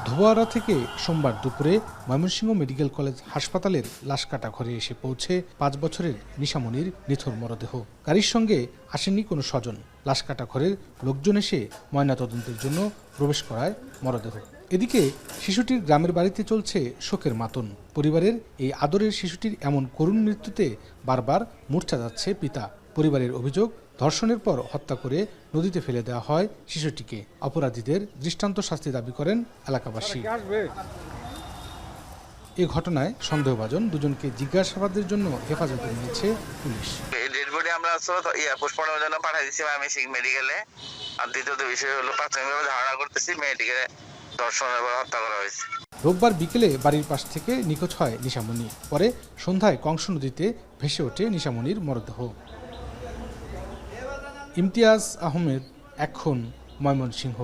ধোয়ারা থেকে সোমবার দুপুরে ময়মনসিংহ মেডিকেল কলেজ হাসপাতালের লাশ কাটা ঘরে এসে পৌঁছে ৫ বছরের নিশামণির নিথর মরদেহ। গাড়ির সঙ্গে আসেনি কোনো স্বজন। লাশ কাটা ঘরের লোকজন এসে ময়নাতদন্তের জন্য প্রবেশ করায় মরদেহ। এদিকে শিশুটির গ্রামের বাড়িতে চলছে শোকের মাতন। পরিবারের এই আদরের শিশুটির এমন করুণ মৃত্যুতে বারবার মূর্ছা যাচ্ছে পিতা। পরিবারের অভিযোগ, ধর্ষণের পর হত্যা করে নদীতে ফেলে দেওয়া হয় শিশুটিকে। অপরাধীদের দৃষ্টান্ত শাস্তি দাবি করেন এলাকাবাসী। এ ঘটনায় সন্দেহভাজন দুজনকে জিজ্ঞাসাবাদের জন্য হেফাজতে নিয়েছে পুলিশ। আমরা পোস্টমর্টমের জন্য পাঠিয়ে দিচ্ছি ময়মনসিংহ মেডিকেলে। আর দ্বিতীয়ত বিষয় হলো প্রাথমিকভাবে ধারণা করতেছি মেয়েটিকে ধর্ষণের পর হত্যা করা হয়েছে। রোববার বিকেলে বাড়ির পাশ থেকে নিখোঁজ হয় নিশামণি। পরে সন্ধ্যায় কংস নদীতে ভেসে ওঠে নিশামণির মরদেহ। ইমতিয়াজ আহমেদ, এখন ময়মনসিংহ।